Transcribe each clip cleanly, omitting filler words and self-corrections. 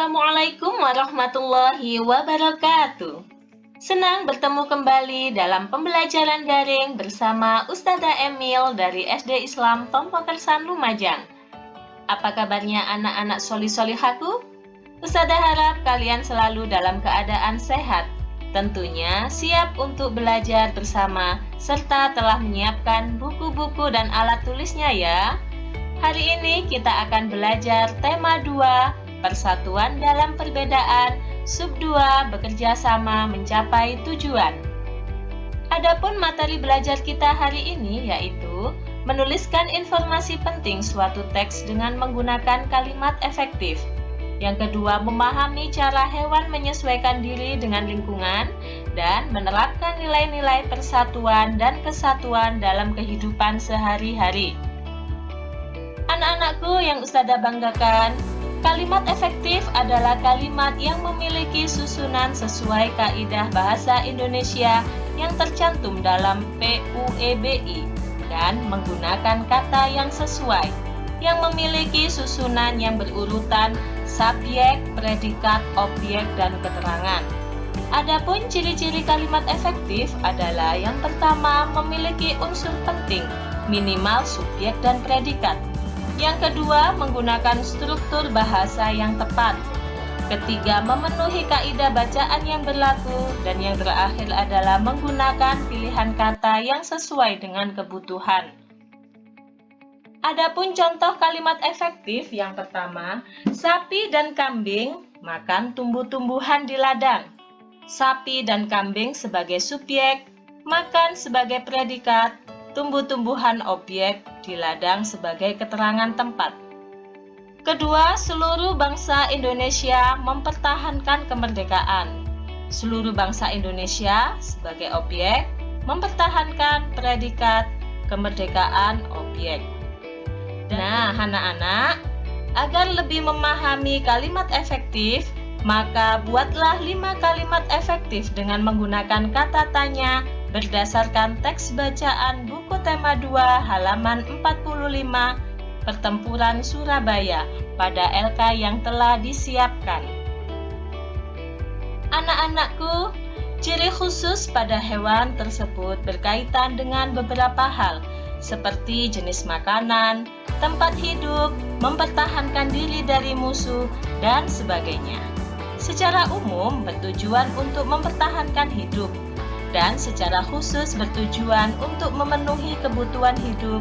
Assalamualaikum warahmatullahi wabarakatuh. Senang bertemu kembali dalam pembelajaran daring bersama Ustazah Emil dari SD Islam Tompokersan Lumajang. Apa kabarnya anak-anak soli-solihaku? Ustazah harap kalian selalu dalam keadaan sehat. Tentunya siap untuk belajar bersama serta telah menyiapkan buku-buku dan alat tulisnya ya. Hari ini kita akan belajar tema 2, Persatuan dalam Perbedaan, Sub 2, Bekerja sama mencapai tujuan. Adapun materi belajar kita hari ini yaitu menuliskan informasi penting suatu teks dengan menggunakan kalimat efektif. Yang kedua, memahami cara hewan menyesuaikan diri dengan lingkungan dan menerapkan nilai-nilai persatuan dan kesatuan dalam kehidupan sehari-hari. Anak-anakku yang Ustazah banggakan, kalimat efektif adalah kalimat yang memiliki susunan sesuai kaidah bahasa Indonesia yang tercantum dalam PUEBI dan menggunakan kata yang sesuai, yang memiliki susunan yang berurutan subjek, predikat, objek, dan keterangan. Adapun ciri-ciri kalimat efektif adalah yang pertama, memiliki unsur penting, minimal subjek dan predikat. Yang kedua, menggunakan struktur bahasa yang tepat. Ketiga, memenuhi kaidah bacaan yang berlaku. Dan yang terakhir adalah menggunakan pilihan kata yang sesuai dengan kebutuhan. Adapun contoh kalimat efektif yang pertama, sapi dan kambing makan tumbuh-tumbuhan di ladang. Sapi dan kambing sebagai subjek, makan sebagai predikat, tumbuh-tumbuhan objek, di ladang sebagai keterangan tempat. Kedua, seluruh bangsa Indonesia mempertahankan kemerdekaan. Seluruh bangsa Indonesia sebagai objek, mempertahankan predikat, kemerdekaan objek. Nah, anak-anak, agar lebih memahami kalimat efektif, maka buatlah 5 kalimat efektif dengan menggunakan kata tanya berdasarkan teks bacaan buku tema 2 halaman 45 Pertempuran Surabaya pada LK yang telah disiapkan. Anak-anakku, ciri khusus pada hewan tersebut berkaitan dengan beberapa hal seperti jenis makanan, tempat hidup, mempertahankan diri dari musuh, dan sebagainya. Secara umum bertujuan untuk mempertahankan hidup, dan secara khusus bertujuan untuk memenuhi kebutuhan hidup,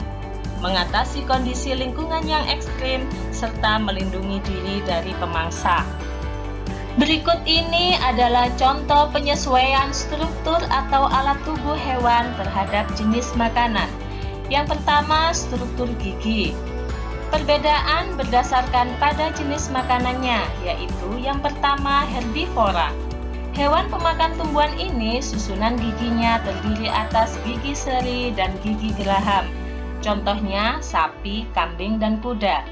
mengatasi kondisi lingkungan yang ekstrim, serta melindungi diri dari pemangsa. Berikut ini adalah contoh penyesuaian struktur atau alat tubuh hewan terhadap jenis makanan. Yang pertama, struktur gigi. Perbedaan berdasarkan pada jenis makanannya, yaitu yang pertama herbivora. Hewan pemakan tumbuhan ini susunan giginya terdiri atas gigi seri dan gigi geraham. Contohnya sapi, kambing, dan kuda.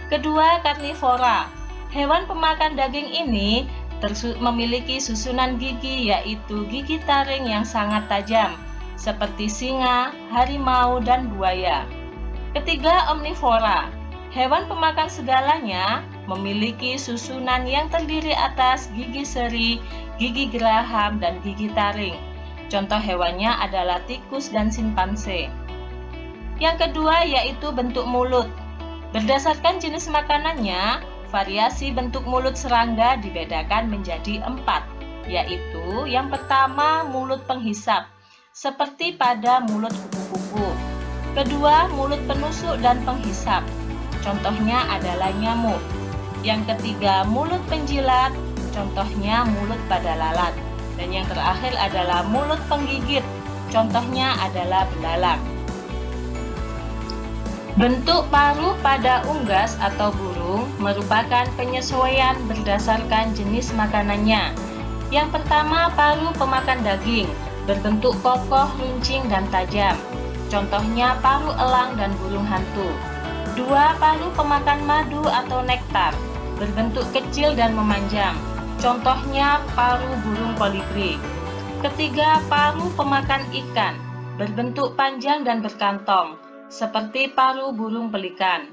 Kedua, karnivora. Hewan pemakan daging ini memiliki susunan gigi yaitu gigi taring yang sangat tajam, seperti singa, harimau, dan buaya. Ketiga, omnivora. Hewan pemakan segalanya memiliki susunan yang terdiri atas gigi seri, gigi geraham, dan gigi taring. Contoh hewannya adalah tikus dan simpanse. Yang kedua yaitu bentuk mulut. Berdasarkan jenis makanannya, variasi bentuk mulut serangga dibedakan menjadi 4, yaitu yang pertama mulut penghisap, seperti pada mulut kupu-kupu. Kedua, mulut penusuk dan penghisap. Contohnya adalah nyamuk. Yang ketiga, mulut penjilat. Contohnya mulut pada lalat. Dan yang terakhir adalah mulut penggigit. Contohnya adalah belalang. Bentuk paruh pada unggas atau burung merupakan penyesuaian berdasarkan jenis makanannya. Yang pertama, paruh pemakan daging, berbentuk kokoh, runcing, dan tajam. Contohnya paruh elang dan burung hantu. Dua, paruh pemakan madu atau nektar, berbentuk kecil dan memanjang. Contohnya paruh burung kolibri. Ketiga, paruh pemakan ikan, berbentuk panjang dan berkantong, seperti paruh burung pelikan.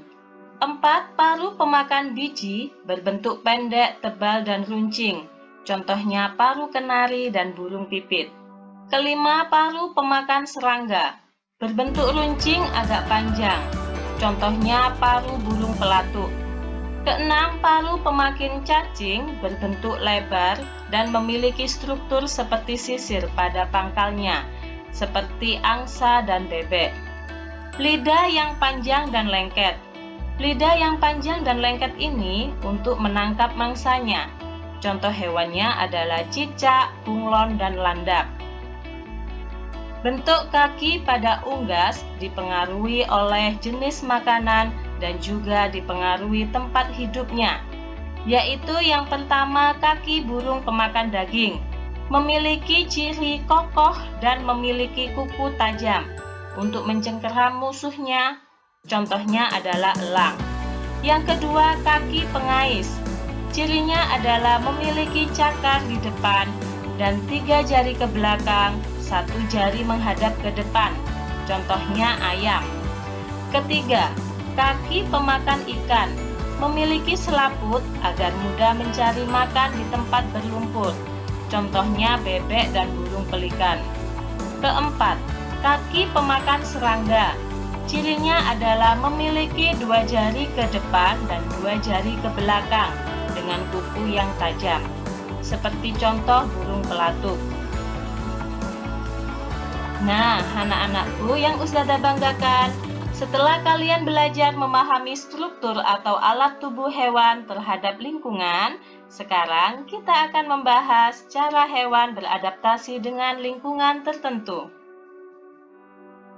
4. Paruh pemakan biji berbentuk pendek, tebal, dan runcing. Contohnya paruh kenari dan burung pipit. Kelima, paruh pemakan serangga berbentuk runcing agak panjang. Contohnya paruh burung pelatuk. Keenam, paruh pemakan cacing berbentuk lebar dan memiliki struktur seperti sisir pada pangkalnya, seperti angsa dan bebek. Lidah yang panjang dan lengket. Lidah yang panjang dan lengket ini untuk menangkap mangsanya. Contoh hewannya adalah cicak, bunglon, dan landak. Bentuk kaki pada unggas dipengaruhi oleh jenis makanan dan juga dipengaruhi tempat hidupnya, yaitu yang pertama, kaki burung pemakan daging memiliki ciri kokoh dan memiliki kuku tajam untuk mencengkeram musuhnya. Contohnya adalah elang. Yang kedua, kaki pengais. Cirinya adalah memiliki cakar di depan dan 3 jari ke belakang, 1 jari menghadap ke depan. Contohnya ayam. Ketiga, kaki pemakan ikan. Memiliki selaput agar mudah mencari makan di tempat berlumpur. Contohnya bebek dan burung pelikan. Keempat, kaki pemakan serangga. Cirinya adalah memiliki 2 jari ke depan dan 2 jari ke belakang dengan kuku yang tajam, seperti contoh burung pelatuk. Nah, anak-anakku yang Ustazah banggakan, setelah kalian belajar memahami struktur atau alat tubuh hewan terhadap lingkungan, sekarang kita akan membahas cara hewan beradaptasi dengan lingkungan tertentu.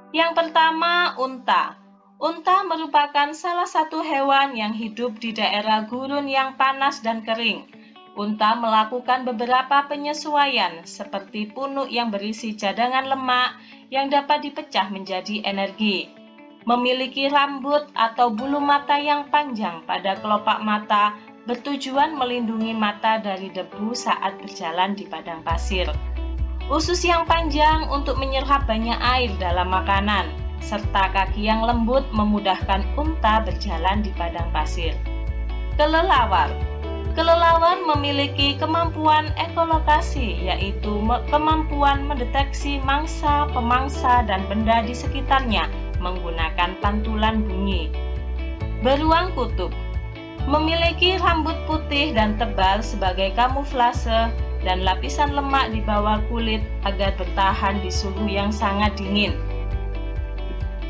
Yang pertama, unta. Unta merupakan salah satu hewan yang hidup di daerah gurun yang panas dan kering. Unta melakukan beberapa penyesuaian seperti punuk yang berisi cadangan lemak yang dapat dipecah menjadi energi. Memiliki rambut atau bulu mata yang panjang pada kelopak mata bertujuan melindungi mata dari debu saat berjalan di padang pasir. Usus yang panjang untuk menyerap banyak air dalam makanan, serta kaki yang lembut memudahkan unta berjalan di padang pasir. Kelelawar. Kelelawar memiliki kemampuan ekolokasi, yaitu kemampuan mendeteksi mangsa, pemangsa, dan benda di sekitarnya menggunakan pantulan bunyi. Beruang kutub memiliki rambut putih dan tebal sebagai kamuflase dan lapisan lemak di bawah kulit agar bertahan di suhu yang sangat dingin.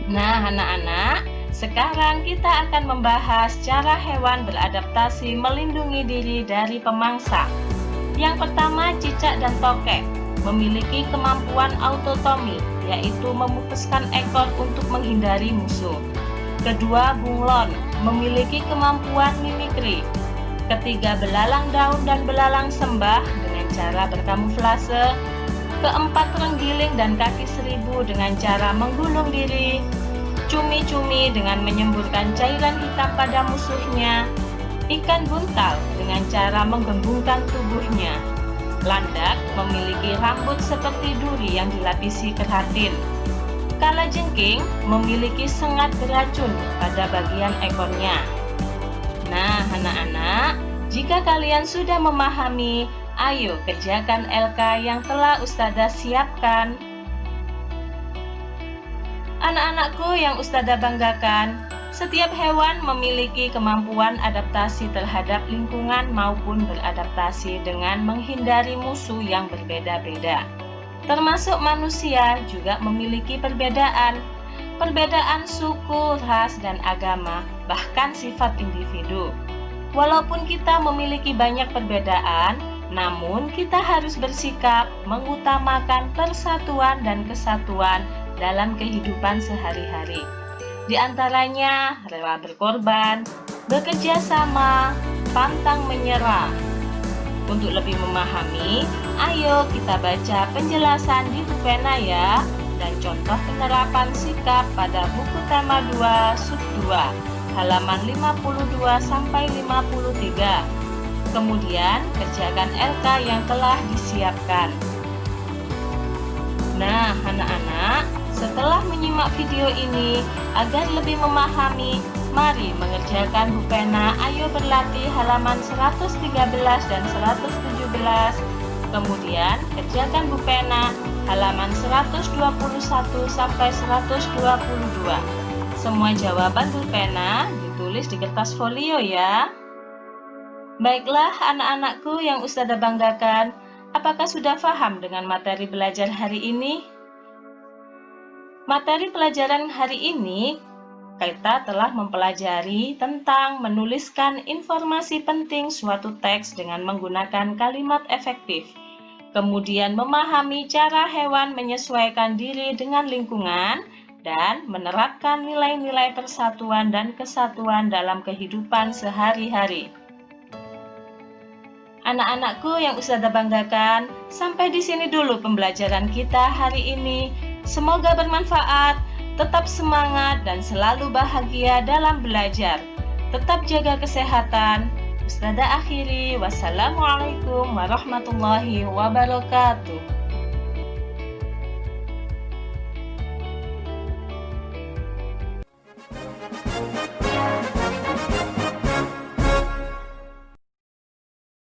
Nah, anak-anak, sekarang kita akan membahas cara hewan beradaptasi melindungi diri dari pemangsa. Yang pertama, cicak dan tokek memiliki kemampuan autotomi, yaitu memutuskan ekor untuk menghindari musuh. Kedua, bunglon memiliki kemampuan mimikri. Ketiga, belalang daun dan belalang sembah dengan cara berkamuflase. Keempat, renggiling dan kaki seribu dengan cara menggulung diri. Cumi-cumi dengan menyemburkan cairan hitam pada musuhnya. Ikan buntal dengan cara menggembungkan tubuhnya. Landak memiliki rambut seperti duri yang dilapisi keratin. Kalajengking memiliki sengat beracun pada bagian ekornya. Nah, anak-anak, jika kalian sudah memahami, ayo kerjakan LK yang telah Ustazah siapkan. Anak-anakku yang Ustazah banggakan, setiap hewan memiliki kemampuan adaptasi terhadap lingkungan maupun beradaptasi dengan menghindari musuh yang berbeda-beda. Termasuk manusia juga memiliki perbedaan suku, ras, dan agama, bahkan sifat individu. Walaupun kita memiliki banyak perbedaan, namun kita harus bersikap mengutamakan persatuan dan kesatuan dalam kehidupan sehari-hari. Di antaranya, rela berkorban, bekerja sama, pantang menyerah. Untuk lebih memahami, ayo kita baca penjelasan di pena ya, dan contoh penerapan sikap pada buku tema 2 sub 2 halaman 52-53. Kemudian kerjakan LK yang telah disiapkan. Nah, anak-anak, setelah menyimak video ini, agar lebih memahami, Mari mengerjakan Bu Pena, ayo berlatih halaman 113 dan 117. Kemudian kerjakan Bu Pena halaman 121 sampai 122. Semua jawaban Bu Pena ditulis di kertas folio ya. Baiklah anak-anakku yang Ustazah banggakan, apakah sudah paham dengan materi belajar hari ini? Materi pelajaran hari ini, kita telah mempelajari tentang menuliskan informasi penting suatu teks dengan menggunakan kalimat efektif. Kemudian memahami cara hewan menyesuaikan diri dengan lingkungan dan menerapkan nilai-nilai persatuan dan kesatuan dalam kehidupan sehari-hari. Anak-anakku yang Ustazah banggakan, sampai di sini dulu pembelajaran kita hari ini. Semoga bermanfaat, tetap semangat dan selalu bahagia dalam belajar. Tetap jaga kesehatan. Ustazah akhiri, wassalamualaikum warahmatullahi wabarakatuh.